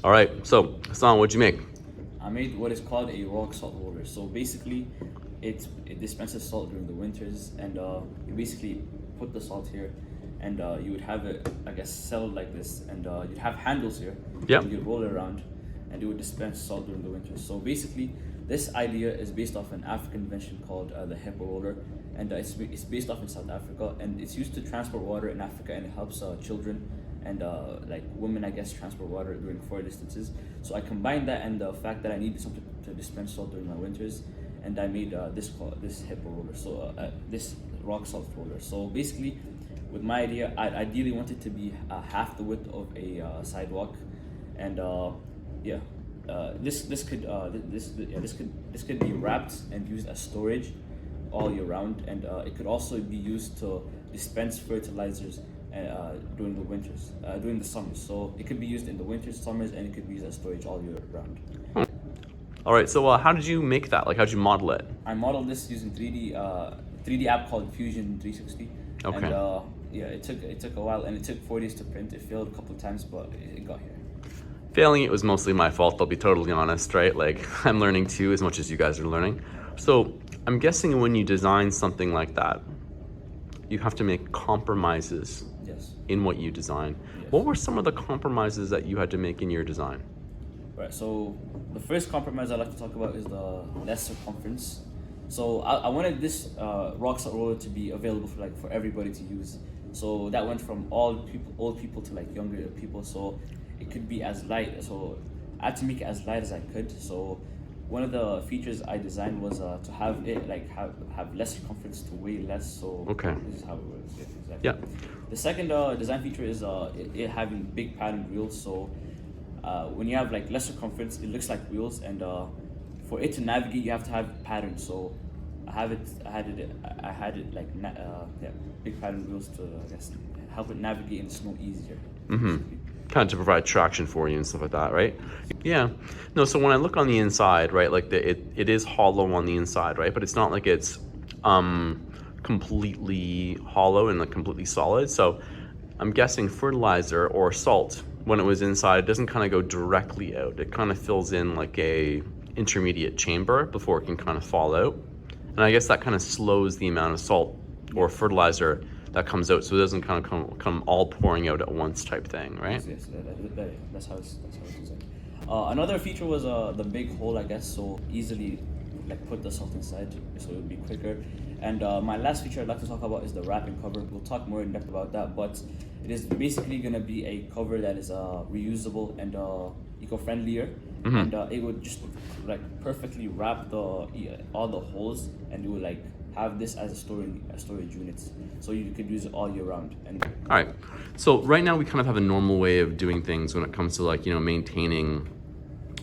All right, so Hassan, what'd you make? I made what is called a rock salt roller. So basically, it dispenses salt during the winters, and you basically put the salt here, and you would have it, I guess, settled like this, and you'd have handles here, Yep. and you'd roll it around, and it would dispense salt during the winters. So basically, this idea is based off an African invention called the hippo roller, and it's based off in South Africa, and it's used to transport water in Africa, and it helps children and like women, I guess, transport water during far distances. So I combined that and the fact that I needed something to dispense salt during my winters, and I made this hippo roller. So this rock salt roller. So basically, with my idea, I ideally want it to be half the width of a sidewalk, and yeah, this could be wrapped and used as storage all year round, and it could also be used to dispense fertilizers during the winters, during the summers. So it could be used in the winters, summers, and it could be used as storage all year round. All right, so how did you make that? Like, how'd you model it? I modeled this using 3D app called Fusion 360. Okay. And yeah, it took a while, and it took 4 days to print. It failed a couple of times, but it got here. Failing it was mostly my fault, I'll be totally honest, right? Like, I'm learning too, as much as you guys are learning. So I'm guessing when you design something like that, you have to make compromises Yes. in what you design. Yes. What were some of the compromises that you had to make in your design? Right. So the first compromise I'd like to talk about is the less circumference. So I wanted this rock salt roller to be available for everybody to use. So that went from old people to like younger people. So it could be as light. So I had to make it as light as I could. So one of the features I designed was to have it have less circumference to weigh less. So Okay. this is how it works. Yeah, exactly. Yeah. The second design feature is it having big patterned wheels. So when you have like less circumference, it looks like wheels, and for it to navigate, you have to have patterns. So I had it like big pattern wheels to, I guess, help it navigate in the snow easier. Kind of to provide traction for you and stuff like that, right? Yeah. No, so when I look on the inside, right, like it is hollow on the inside, right? But it's not like it's completely hollow and like completely solid. So I'm guessing fertilizer or salt, when it was inside, it doesn't kind of go directly out. It kind of fills in like a intermediate chamber before it can kind of fall out. And I guess that kind of slows the amount of salt or fertilizer that comes out, so it doesn't kind of come all pouring out at once type thing, right? Yes, that's how it's designed. Another feature was the big hole, I guess, so easily like put the salt inside, so it would be quicker. And my last feature I'd like to talk about is the wrapping cover. We'll talk more in depth about that, but it is basically going to be a cover that is reusable and eco-friendlier, and it would just like perfectly wrap all the holes, and it would like have this as a storage unit, so you could use it all year round. And All right. So right now we kind of have a normal way of doing things when it comes to like, maintaining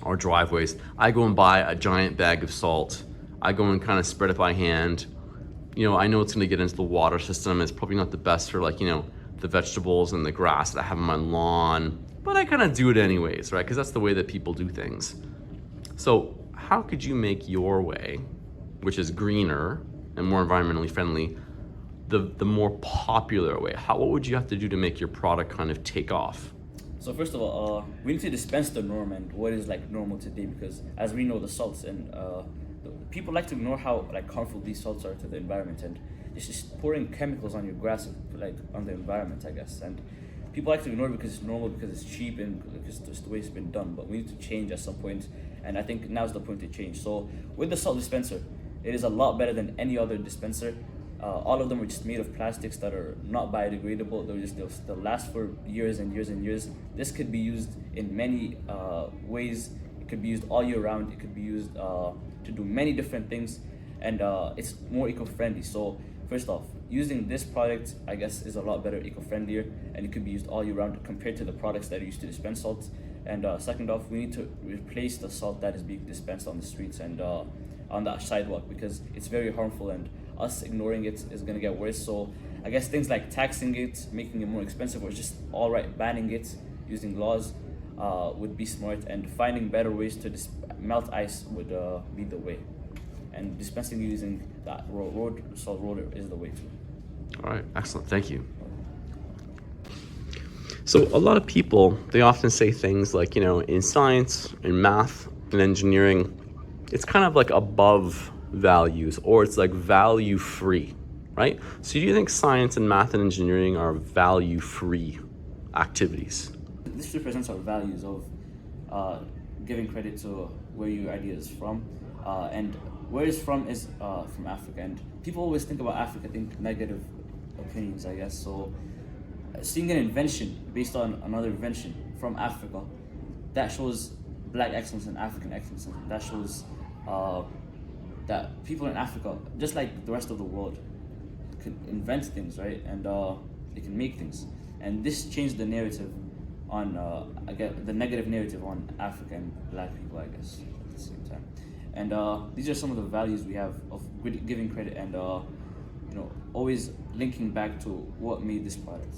our driveways. I go and buy a giant bag of salt. I go and kind of spread it by hand. I know it's going to get into the water system. It's probably not the best for like, the vegetables and the grass that I have on my lawn, but I kind of do it anyways, right? Because that's the way that people do things. So how could you make your way, which is greener and more environmentally friendly, the more popular way? What would you have to do to make your product kind of take off? so first of all, we need to dispense the norm and what is like normal today, because as we know, the salts and people like to ignore how like harmful these salts are to the environment, and it's just pouring chemicals on your grass, like on the environment, I guess. And people like to ignore it because it's normal, because it's cheap, and because it's the way it's been done. But we need to change at some point, and I think now's the point to change. So with the salt dispenser, it is a lot better than any other dispenser. All of them are just made of plastics that are not biodegradable. They'll last for years and years and years. This could be used in many ways. It could be used all year round. It could be used to do many different things, and it's more eco-friendly. So first off, using this product, I guess, is a lot better, eco-friendlier, and it could be used all year round compared to the products that are used to dispense salt. And second off, we need to replace the salt that is being dispensed on the streets and on the sidewalk, because it's very harmful, and us ignoring it is going to get worse. So I guess things like taxing it, making it more expensive, or just outright banning it using laws would be smart, and finding better ways to melt ice would be the way. And dispensing using that road salt roller is the way too. All right, excellent, thank you. So a lot of people, they often say things like, in science, in math, in engineering, it's kind of like above values, or it's like value free, right? So do you think science and math and engineering are value free activities? This represents our values of giving credit to where your idea is from, and where it's from is from Africa. And people always think about Africa, think negative opinions, I guess. So seeing an invention based on another invention from Africa, that shows Black excellence and African excellence. And that shows that people in Africa, just like the rest of the world, can invent things, right? And they can make things. And this changed the narrative on, I guess, the negative narrative on Africa and Black people, I guess, at the same time. And these are some of the values we have of giving credit and always linking back to what made this product.